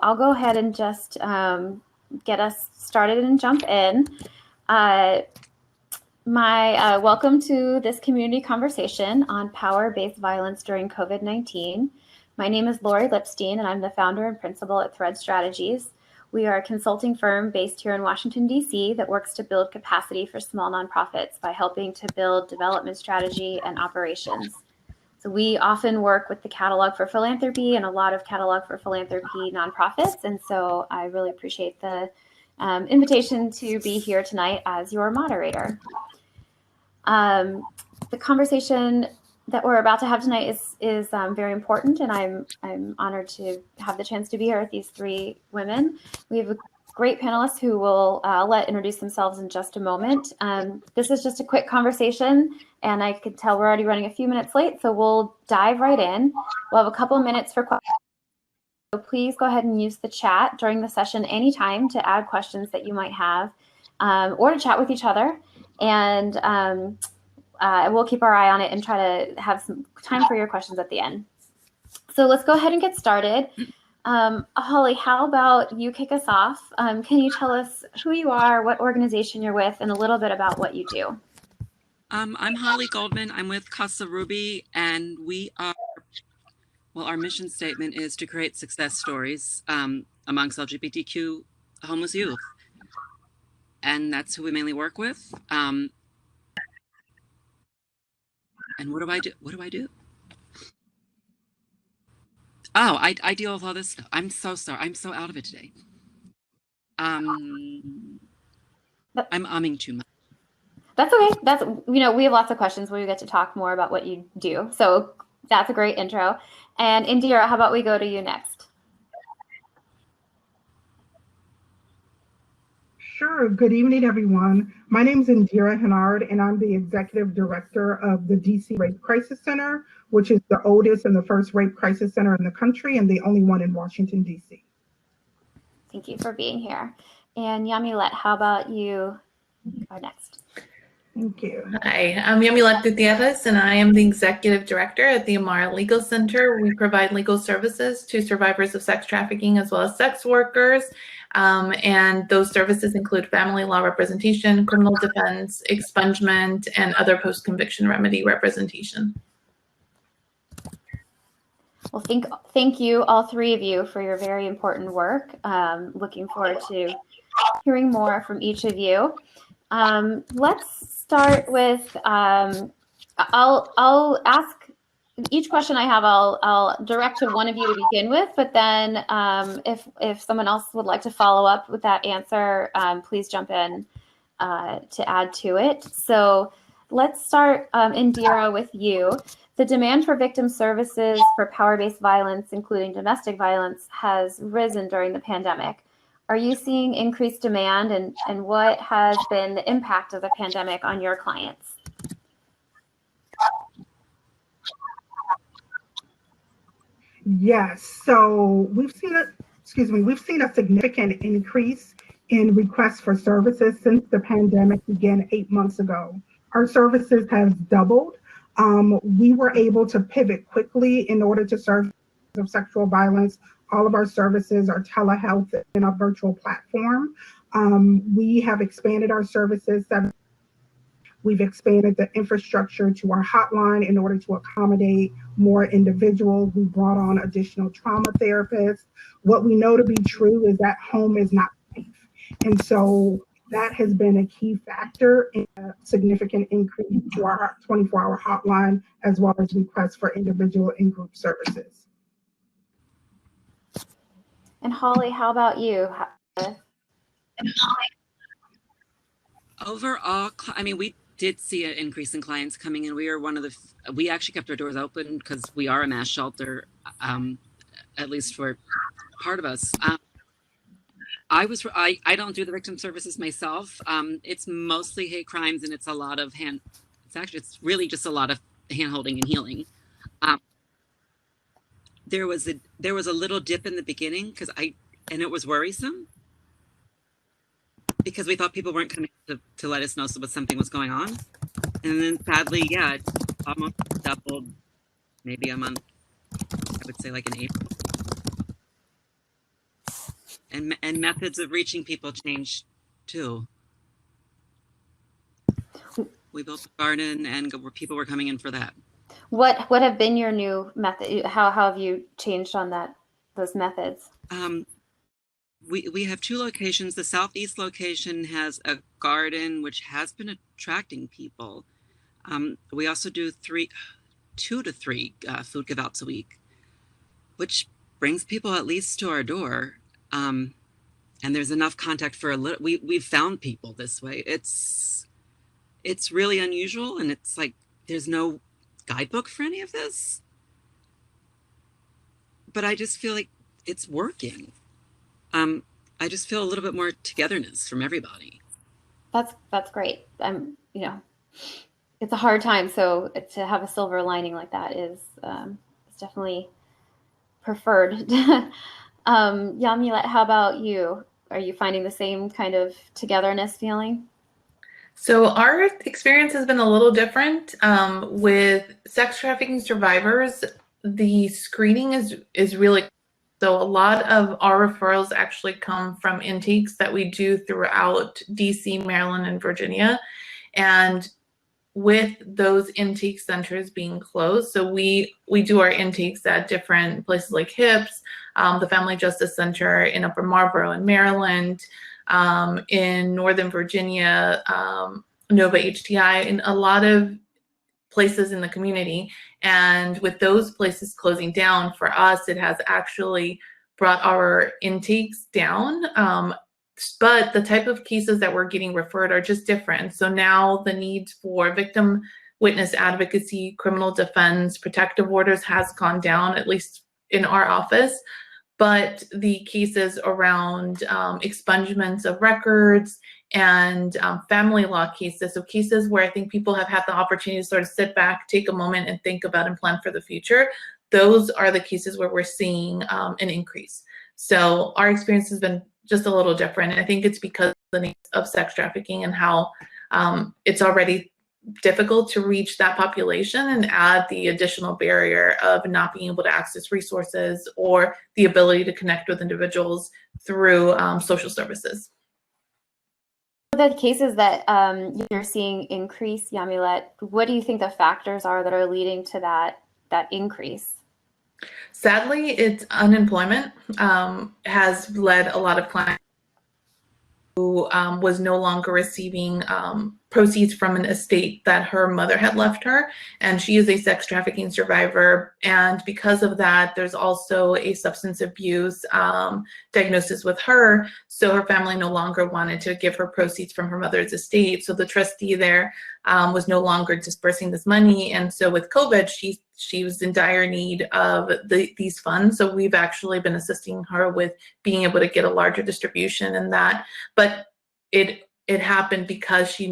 I'll go ahead and just get us started and jump in. Welcome to this community conversation on power-based violence during COVID-19. My name is Loree Lipstein, and I'm the founder and principal at Thread Strategies. We are a consulting firm based here in Washington, D.C. that works to build capacity for small nonprofits by helping to build development strategy and operations. So we often work with the Catalog for Philanthropy and a lot of Catalog for Philanthropy nonprofits. And so I really appreciate the invitation to be here tonight as your moderator. The conversation that we're about to have tonight is very important, and I'm honored to have the chance to be here with these three women. We have a great panelists who will let introduce themselves in just a moment. This is just a quick conversation, and I could tell we're already running a few minutes late, so we'll dive right in. We'll have a couple of minutes for questions. So please go ahead and use the chat during the session anytime to add questions that you might have, or to chat with each other. And we'll keep our eye on it and try to have some time for your questions at the end. So let's go ahead and get started. Holly, how about you kick us off? Can you tell us who you are, what organization you're with, and a little bit about what you do? I'm Holly Goldmann. I'm with Casa, and we are, well, our mission statement is to create success stories amongst LGBTQ homeless youth. And that's who we mainly work with. And what do I do? What do I do? Oh, I deal with all this stuff. I'm so sorry. I'm so out of it today. I'm umming too much. That's okay. That's, we have lots of questions where we get to talk more about what you do. So that's a great intro. And Indira, how about we go to you next? Sure. Good evening, everyone. My name is Indira Henard, and I'm the executive director of the DC Rape Crisis Center, which is the oldest and the first rape crisis center in the country and the only one in Washington, DC. Thank you for being here. And Llamilet, how about you are next? Thank you. Hi, I'm Llamilet Gutierrez, and I am the executive director at the Amara Legal Center. We provide legal services to survivors of sex trafficking as well as sex workers. And those services include family law representation, criminal defense, expungement, and other post-conviction remedy representation. Well, thank you, all three of you, for your very important work. Looking forward to hearing more from each of you. Let's start with, I'll ask each question I have, I'll direct to one of you to begin with, but then if someone else would like to follow up with that answer, please jump in to add to it. So let's start, Indira, with you. The demand for victim services for power-based violence, including domestic violence, has risen during the pandemic. Are you seeing increased demand, and what has been the impact of the pandemic on your clients? Yes, so we've seen a significant increase in requests for services since the pandemic began 8 months ago. Our services have doubled. We were able to pivot quickly in order to serve of sexual violence. All of our services are telehealth in a virtual platform. We have expanded our services. We've expanded the infrastructure to our hotline in order to accommodate more individuals. We brought on additional trauma therapists. What we know to be true is that home is not safe. And so that has been a key factor in a significant increase to our 24-hour hotline, as well as requests for individual and group services. And Holly, how about you? Overall, I mean, we did see an increase in clients coming in. We are we actually kept our doors open because we are a mass shelter, at least for part of us. I don't do the victim services myself. It's mostly hate crimes, and it's a lot of it's really just a lot of hand-holding and healing. There was a little dip in the beginning and it was worrisome because we thought people weren't coming to let us know something was going on. And then sadly, yeah, it almost doubled maybe a month, I would say like in April. and methods of reaching people changed too. We built a garden, and people were coming in for that. What have been your new method? How have you changed on those methods? We have two locations. The southeast location has a garden, which has been attracting people. We also do 2 to 3 food give outs a week, which brings people at least to our door. And there's enough contact for a little. We've found people this way. It's really unusual, and it's like there's no guidebook for any of this. But I just feel like it's working. I just feel a little bit more togetherness from everybody. That's great. It's a hard time, so to have a silver lining like that is definitely preferred. Llamilet, how about you? Are you finding the same kind of togetherness feeling? So our experience has been a little different. With sex trafficking survivors, the screening is really, so a lot of our referrals actually come from intakes that we do throughout DC, Maryland, and Virginia. And with those intake centers being closed, so we do our intakes at different places like HIPS, the Family Justice Center in Upper Marlboro in Maryland, in Northern Virginia, Nova HTI, in a lot of places in the community. And with those places closing down, for us, it has actually brought our intakes down. But the type of cases that we're getting referred are just different. So now the need for victim witness advocacy, criminal defense, protective orders has gone down, at least in our office. But the cases around expungements of records and family law cases, so cases where I think people have had the opportunity to sort of sit back, take a moment and think about and plan for the future, those are the cases where we're seeing an increase. So our experience has been just a little different. I think it's because of the nature of sex trafficking and how it's already difficult to reach that population, and add the additional barrier of not being able to access resources or the ability to connect with individuals through social services. The cases that you're seeing increase, Llamilet, what do you think the factors are that are leading to that increase? Sadly, it's unemployment has led a lot of clients who was no longer receiving proceeds from an estate that her mother had left her, and she is a sex trafficking survivor. And because of that, there's also a substance abuse diagnosis with her, so her family no longer wanted to give her proceeds from her mother's estate. So the trustee there was no longer dispersing this money, and so with COVID, she was in dire need of these funds. So we've actually been assisting her with being able to get a larger distribution in that. But it happened because she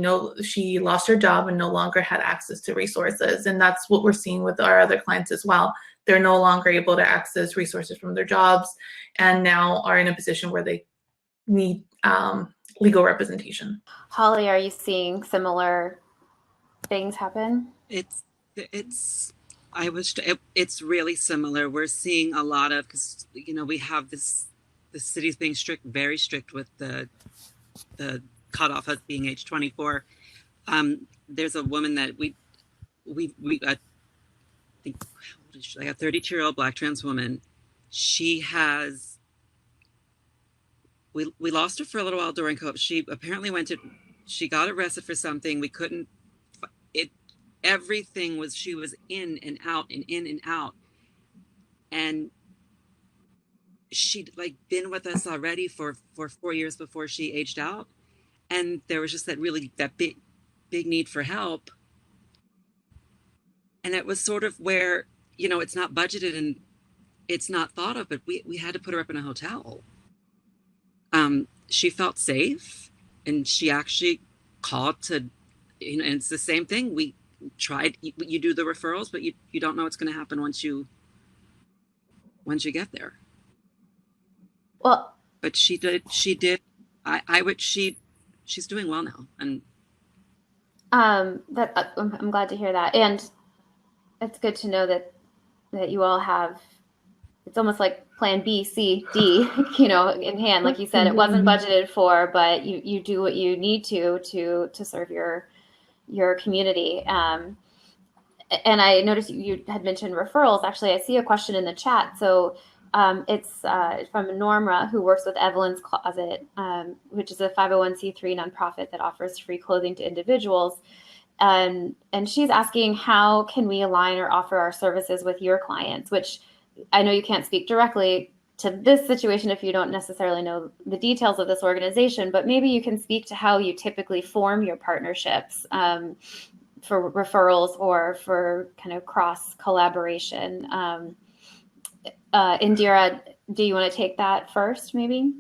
lost her job and no longer had access to resources. And that's what we're seeing with our other clients as well. They're no longer able to access resources from their jobs, and now are in a position where they need legal representation. Holly, are you seeing similar things happen? It's really similar. We're seeing a lot of, because we have the city's being very strict with the cutoff of being age 24. There's a woman that we I think, how old is she? Like a 32-year-old Black trans woman. She has. We lost her for a little while during COVID. She apparently she got arrested for something. We couldn't. Everything was, she was in and out and in and out. And she'd been with us already for 4 years before she aged out. And there was just that big need for help. And it was sort of where, it's not budgeted and it's not thought of, but we had to put her up in a hotel. She felt safe, and she actually called to, and it's the same thing. We tried, you do the referrals, but you don't know what's going to happen once you get there. Well, but she did she's doing well now, and that I'm glad to hear that. And it's good to know that you all have it's almost like plan B, C, D, in hand. Like you said, it wasn't budgeted for, but you do what you need to serve your community. And I noticed you had mentioned referrals. Actually, I see a question in the chat. So it's from Normra, who works with Evelyn's Closet, which is a 501c3 nonprofit that offers free clothing to individuals. And she's asking, how can we align or offer our services with your clients? Which I know you can't speak directly to this situation if you don't necessarily know the details of this organization, but maybe you can speak to how you typically form your partnerships for referrals or for kind of cross collaboration. Indira, do you want to take that first, maybe?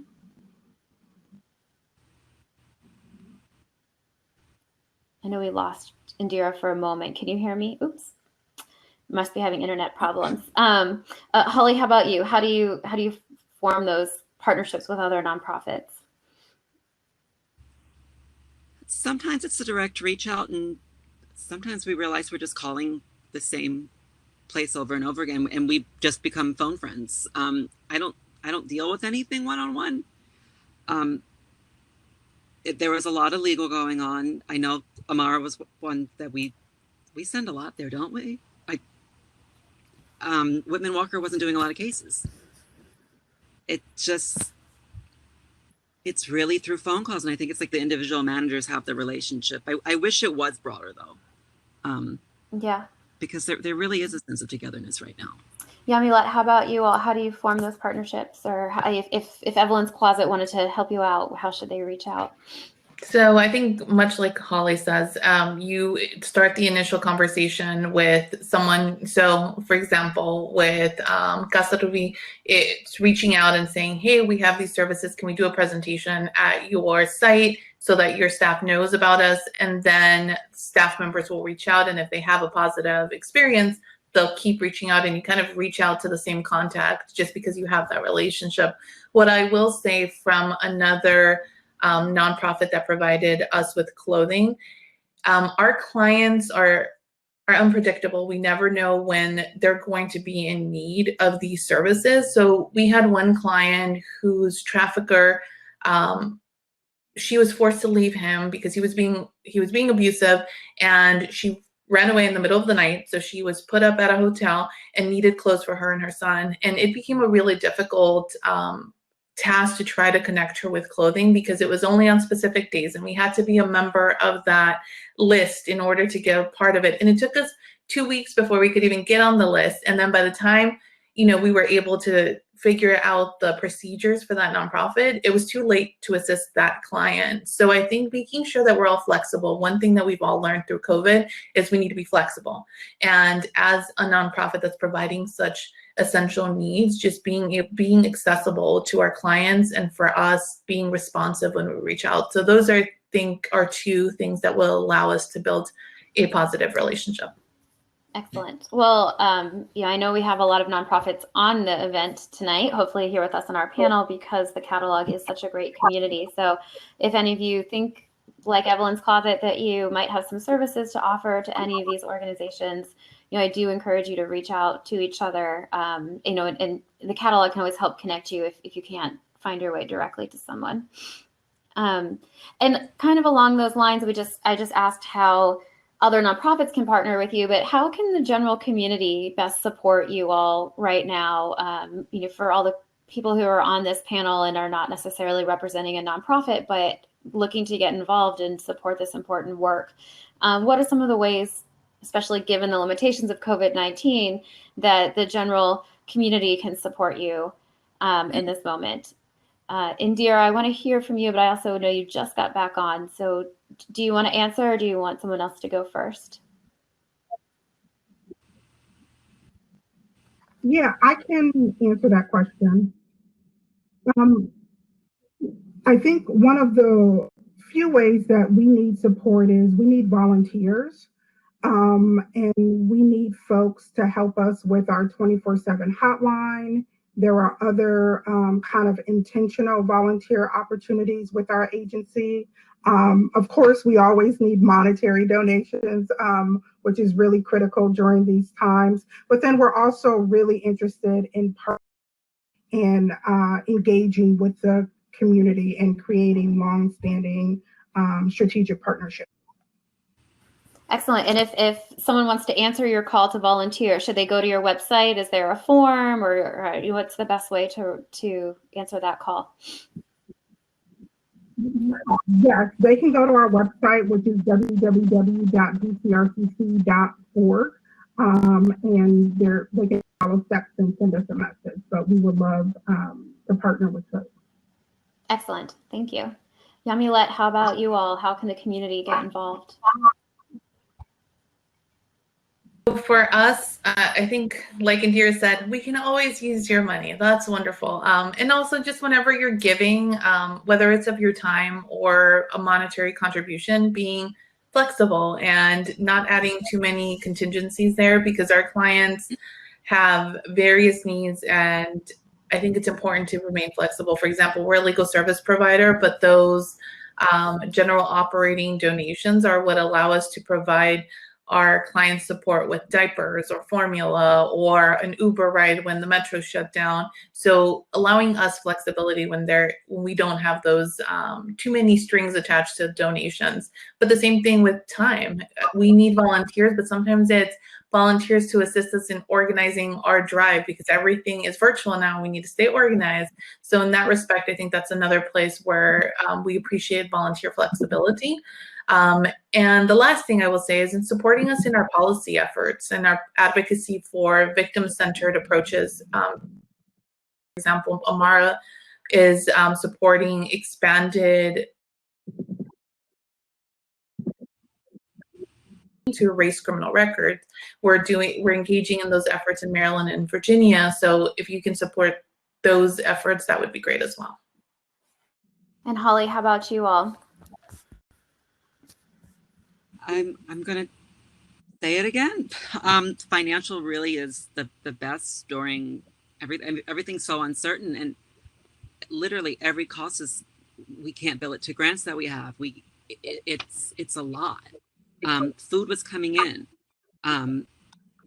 I know we lost Indira for a moment. Can you hear me? Oops. Must be having internet problems. Holly, how about you? How do you form those partnerships with other nonprofits? Sometimes it's a direct reach out, and sometimes we realize we're just calling the same place over and over again, and we just become phone friends. I don't deal with anything one-on-one. There was a lot of legal going on. I know Amara was one that we send a lot there, don't we? Whitman Walker wasn't doing a lot of cases. It's really through phone calls, and I think it's like the individual managers have the relationship. I wish it was broader though. Yeah. Because there really is a sense of togetherness right now. Llamilet, how about you all? How do you form those partnerships? Or if Evelyn's Closet wanted to help you out, how should they reach out? So I think much like Holly says, you start the initial conversation with someone. So for example, with Casa, it's reaching out and saying, hey, we have these services. Can we do a presentation at your site so that your staff knows about us? And then staff members will reach out. And if they have a positive experience, they'll keep reaching out, and you kind of reach out to the same contact just because you have that relationship. What I will say from another nonprofit that provided us with clothing, our clients are unpredictable. We never know when they're going to be in need of these services. So we had one client whose trafficker, she was forced to leave him because he was being abusive, and she ran away in the middle of the night. So she was put up at a hotel and needed clothes for her and her son. And it became a really difficult task to try to connect her with clothing because it was only on specific days, and we had to be a member of that list in order to get a part of it. And it took us 2 weeks before we could even get on the list. And then by the time, we were able to figure out the procedures for that nonprofit, it was too late to assist that client. So I think making sure that we're all flexible. One thing that we've all learned through COVID is we need to be flexible. And as a nonprofit that's providing such essential needs, just being accessible to our clients, and for us being responsive when we reach out. So those I think are two things that will allow us to build a positive relationship. Excellent. Well, I know we have a lot of nonprofits on the event tonight, hopefully here with us on our panel, because the catalog is such a great community. So if any of you think, like Evelyn's Closet, that you might have some services to offer to any of these organizations, I do encourage you to reach out to each other. And the catalog can always help connect you if you can't find your way directly to someone. And kind of along those lines, I just asked how other nonprofits can partner with you, but how can the general community best support you all right now? For all the people who are on this panel and are not necessarily representing a nonprofit, but looking to get involved and support this important work. What are some of the ways, especially given the limitations of COVID-19, that the general community can support you in this moment? Indira, I want to hear from you, but I also know you just got back on. So do you want to answer, or do you want someone else to go first? Yeah, I can answer that question. I think one of the few ways that we need support is we need volunteers. And we need folks to help us with our 24/7 hotline. There are other kind of intentional volunteer opportunities with our agency. Of course, we always need monetary donations, which is really critical during these times. But then we're also really interested in and engaging with the community and creating long-standing strategic partnerships. Excellent. And if someone wants to answer your call to volunteer, should they go to your website? Is there a form, or what's the best way to answer that call? Yes, they can go to our website, which is www.gcrcc.org, and they can follow steps and send us a message. But we would love to partner with folks. Excellent. Thank you. Llamilet, how about you all? How can the community get involved? For us, I think, like Indira said, we can always use your money. That's wonderful. And also just whenever you're giving, whether it's of your time or a monetary contribution, being flexible and not adding too many contingencies there, because our clients have various needs, and I think it's important to remain flexible. For example, we're a legal service provider, but those general operating donations are what allow us to provide our clients support with diapers or formula or an Uber ride when the metro shut down. So allowing us flexibility when we don't have those too many strings attached to donations. But the same thing with time. We need volunteers, but sometimes it's volunteers to assist us in organizing our drive, because everything is virtual now. We need to stay organized. So in that respect, I think that's another place where we appreciate volunteer flexibility. And the last thing I will say is in supporting us in our policy efforts and our advocacy for victim-centered approaches. For example, Amara is supporting expanded to erase criminal records. We're engaging in those efforts in Maryland and Virginia. So if you can support those efforts, that would be great as well. And Holly, how about you all? I'm going to say it again. Financial really is the best during everything's so uncertain, and literally every cost is, we can't bill it to grants that we have. It's a lot. Food was coming in.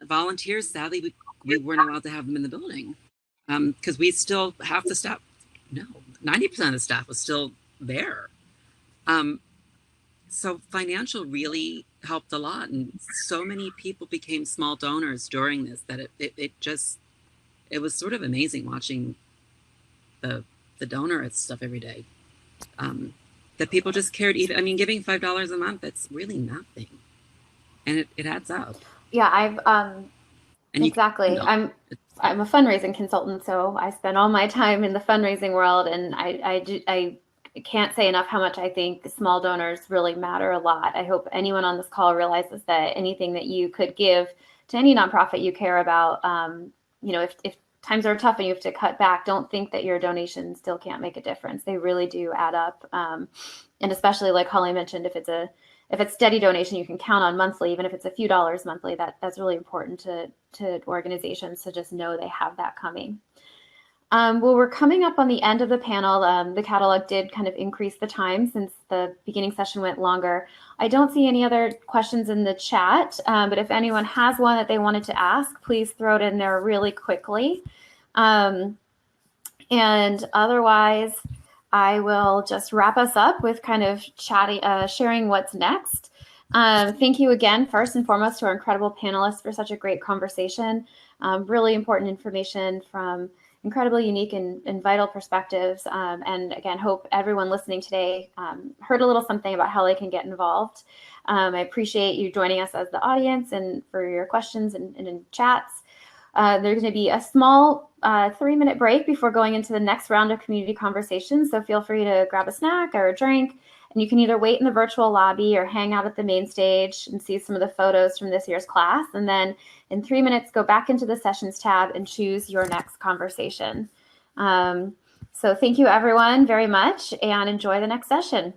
Volunteers, sadly, we weren't allowed to have them in the building because we still half the staff. No, 90% of the staff was still there. So financial really helped a lot, and so many people became small donors during this that it was sort of amazing watching the donor stuff every day. That people just cared. Even, I mean, giving $5 a month, that's really nothing, and it adds up. Yeah, exactly. I'm a fundraising consultant, so I spend all my time in the fundraising world, and I can't say enough how much I think small donors really matter a lot. I hope anyone on this call realizes that anything that you could give to any nonprofit you care about, if times are tough and you have to cut back, don't think that your donation still can't make a difference. They really do add up. And especially like Holly mentioned, if it's steady donation, you can count on monthly, even if it's a few dollars monthly, that's really important to organizations to just know they have that coming. Well, we're coming up on the end of the panel. The catalog did kind of increase the time since the beginning session went longer. I don't see any other questions in the chat, but if anyone has one that they wanted to ask, please throw it in there really quickly. And otherwise, I will just wrap us up with kind of sharing what's next. Thank you again, first and foremost, to our incredible panelists for such a great conversation. Really important information from incredibly unique and vital perspectives. And again, hope everyone listening today heard a little something about how they can get involved. I appreciate you joining us as the audience and for your questions and in chats. There's going to be a small 3-minute break before going into the next round of community conversations. So feel free to grab a snack or a drink. And you can either wait in the virtual lobby or hang out at the main stage and see some of the photos from this year's class. And then in 3 minutes, go back into the sessions tab and choose your next conversation. So thank you, everyone, very much, and enjoy the next session.